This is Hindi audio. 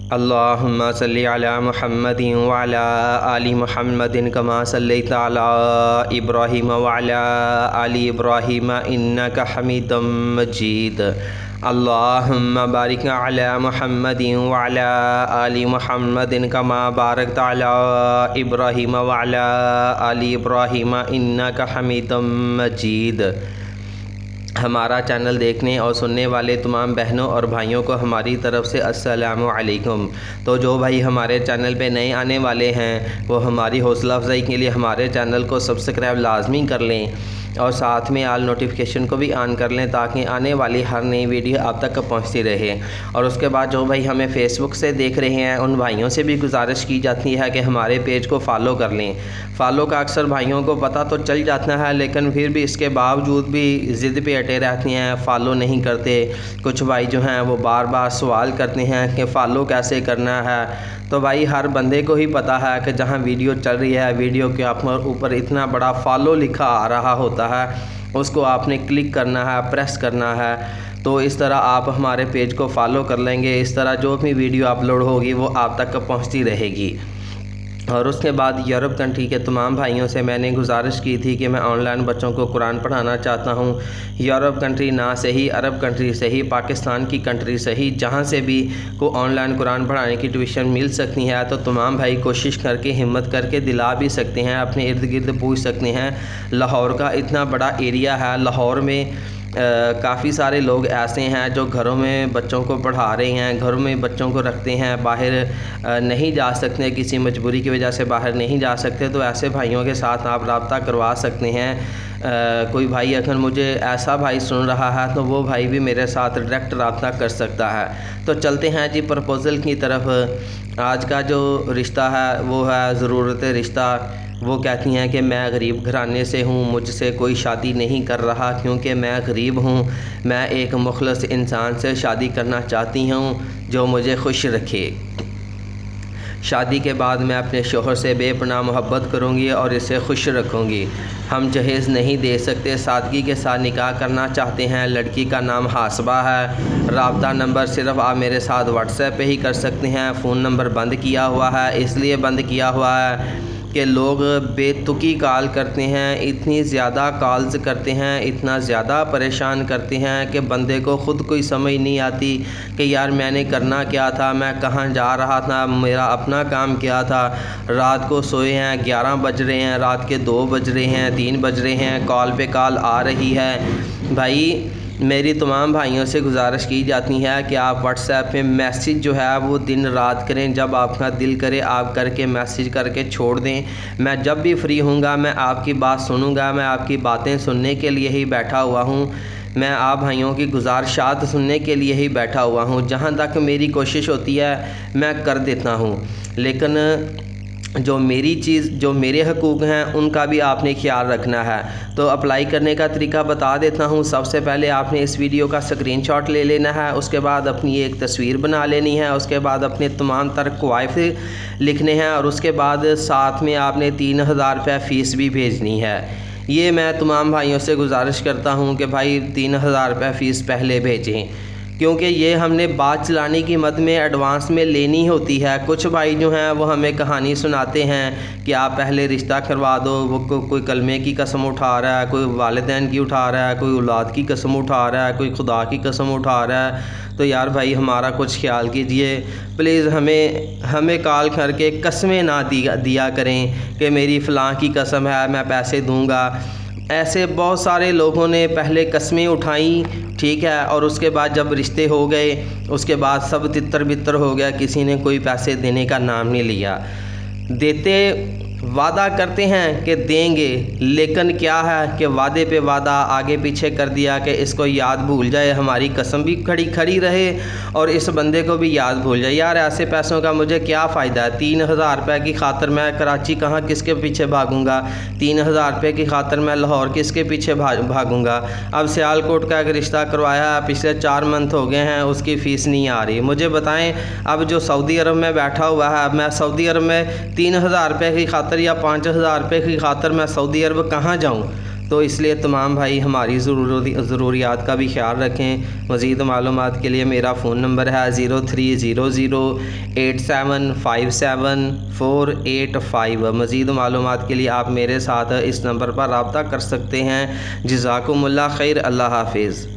अल्लाहुम्मा सल्लि अला मुहम्मदिन व अला आलि मुहम्मदिन कमा सल्लैता अला इब्राहीम व अला आलि इब्राहीम इन्नका हमीदुम मजीद। अल्लाहुम्मा बारिक अला मुहम्मदिन व अला आलि मुहम्मदिन कमा बारकता अला इब्राहीम व अला आलि इब्राहीम इन्नका हमीदुम मजीद। हमारा चैनल देखने और सुनने वाले तमाम बहनों और भाइयों को हमारी तरफ़ से अस्सलामु अलैकुम। तो जो भाई हमारे चैनल पे नए आने वाले हैं वो हमारी हौसला अफजाई के लिए हमारे चैनल को सब्सक्राइब लाजमी कर लें और साथ में आल नोटिफिकेशन को भी ऑन कर लें ताकि आने वाली हर नई वीडियो आप तक पहुंचती रहे। और उसके बाद जो भाई हमें फ़ेसबुक से देख रहे हैं उन भाइयों से भी गुजारिश की जाती है कि हमारे पेज को फॉलो कर लें। फ़ॉलो का अक्सर भाइयों को पता तो चल जाता है लेकिन फिर भी इसके बावजूद भी ज़िद पे अटे रहते हैं, फ़ॉलो नहीं करते। कुछ भाई जो हैं वो बार बार सवाल करते हैं कि फ़ॉलो कैसे करना है। तो भाई हर बंदे को ही पता है कि जहाँ वीडियो चल रही है, वीडियो के ऊपर इतना बड़ा फॉलो लिखा आ रहा होता है, उसको आपने क्लिक करना है, प्रेस करना है। तो इस तरह आप हमारे पेज को फॉलो कर लेंगे। इस तरह जो भी वीडियो अपलोड होगी वो आप तक पहुंचती रहेगी। और उसके बाद यूरोप कंट्री के तमाम भाइयों से मैंने गुजारिश की थी कि मैं ऑनलाइन बच्चों को कुरान पढ़ाना चाहता हूँ। यूरोप कंट्री ना सही, अरब कंट्री सही, पाकिस्तान की कंट्री सही, जहाँ से भी को ऑनलाइन कुरान पढ़ाने की ट्यूशन मिल सकती है तो तमाम भाई कोशिश करके हिम्मत करके दिला भी सकते हैं, अपने इर्द गिर्द पूछ सकते हैं। लाहौर का इतना बड़ा एरिया है, लाहौर में काफ़ी सारे लोग ऐसे हैं जो घरों में बच्चों को पढ़ा रहे हैं, घरों में बच्चों को रखते हैं, बाहर नहीं जा सकते, किसी मजबूरी की वजह से बाहर नहीं जा सकते। तो ऐसे भाइयों के साथ आप रब्ता करवा सकते हैं। कोई भाई अगर मुझे ऐसा भाई सुन रहा है तो वो भाई भी मेरे साथ डायरेक्ट रब्ता कर सकता है। तो चलते हैं जी प्रपोज़ल की तरफ। आज का जो रिश्ता है वो है ज़रूरत रिश्ता। वो कहती हैं कि मैं गरीब घराने से हूँ, मुझसे कोई शादी नहीं कर रहा क्योंकि मैं गरीब हूँ। मैं एक मुखलस इंसान से शादी करना चाहती हूँ जो मुझे खुश रखे। शादी के बाद मैं अपने शोहर से बेपनाह मोहब्बत करूँगी और इसे खुश रखूँगी। हम जहेज़ नहीं दे सकते, सादगी के साथ निकाह करना चाहते हैं। लड़की का नाम हासबा है। राब्ता नंबर सिर्फ़ आप मेरे साथ व्हाट्सएप पे ही कर सकते हैं। फ़ोन नंबर बंद किया हुआ है, इसलिए बंद किया हुआ है कि लोग बेतुकी कॉल करते हैं, इतनी ज़्यादा कॉल्स करते हैं, इतना ज़्यादा परेशान करते हैं कि बंदे को ख़ुद कोई समझ नहीं आती कि यार मैंने करना क्या था, मैं कहाँ जा रहा था, मेरा अपना काम क्या था। रात को सोए हैं, 11 बज रहे हैं, रात के 2 बज रहे हैं, 3 बज रहे हैं, कॉल पे कॉल आ रही है। भाई मेरी तमाम भाइयों से गुजारिश की जाती है कि आप व्हाट्सएप पे मैसेज जो है वो दिन रात करें, जब आपका दिल करे आप करके मैसेज करके छोड़ दें। मैं जब भी फ्री हूँगा मैं आपकी बात सुनूँगा, मैं आपकी बातें सुनने के लिए ही बैठा हुआ हूँ। मैं आप भाइयों की गुजारिशात सुनने के लिए ही बैठा हुआ हूँ। जहाँ तक मेरी कोशिश होती है मैं कर देता हूँ, लेकिन जो मेरी चीज़, जो मेरे हकूक़ हैं उनका भी आपने ख्याल रखना है। तो अप्लाई करने का तरीका बता देता हूँ। सबसे पहले आपने इस वीडियो का स्क्रीनशॉट ले लेना है, उसके बाद अपनी एक तस्वीर बना लेनी है, उसके बाद अपने तमाम तर क्वाइफ लिखने हैं और उसके बाद साथ में आपने 3000 रुपये फ़ीस भी भेजनी है। ये मैं तमाम भाइयों से गुजारिश करता हूँ कि भाई 3000 रुपये फ़ीस पहले भेजें, क्योंकि ये हमने बात चलाने की मद में एडवांस में लेनी होती है। कुछ भाई जो हैं वो हमें कहानी सुनाते हैं कि आप पहले रिश्ता करवा दो। वो कोई कलमे की कसम उठा रहा है, कोई वालिदैन की उठा रहा है, कोई औलाद की कसम उठा रहा है, कोई खुदा की कसम उठा रहा है। तो यार भाई हमारा कुछ ख्याल कीजिए प्लीज़। हमें कॉल करके कस्में ना दिया करें कि मेरी फ़लाँ की कसम है मैं पैसे दूँगा। ऐसे बहुत सारे लोगों ने पहले कस्में उठाई, ठीक है, और उसके बाद जब रिश्ते हो गए उसके बाद सब तितर बितर हो गया, किसी ने कोई पैसे देने का नाम नहीं लिया। देते वादा करते हैं कि देंगे, लेकिन क्या है कि वादे पे वादा आगे पीछे कर दिया कि इसको याद भूल जाए, हमारी कसम भी खड़ी रहे और इस बंदे को भी याद भूल जाए। यार ऐसे पैसों का मुझे क्या फ़ायदा है। 3000 रुपये की खातर मैं कराची कहाँ किसके पीछे भागूंगा, 3000 रुपये की खातर मैं लाहौर किसके पीछे भागूंगा। अब सियालकोट का एक रिश्ता करवाया, पिछले 4 मंथ हो गए हैं, उसकी फ़ीस नहीं आ रही। मुझे बताएं अब जो सऊदी अरब में बैठा हुआ है, मैं सऊदी अरब में 3000 रुपये की खातर या 5000 रुपये की खातर मैं सऊदी अरब कहाँ जाऊँ। तो इसलिए तमाम भाई हमारी ज़रूरियात का भी ख्याल रखें। मज़ीद मालूमात के लिए मेरा फ़ोन नंबर है 0300875748 मज़ीद मालूमात के लिए आप मेरे साथ इस नंबर पर रब्ता कर सकते हैं। जज़ाकुमुल्लाह खैर। अल्लाह हाफिज़।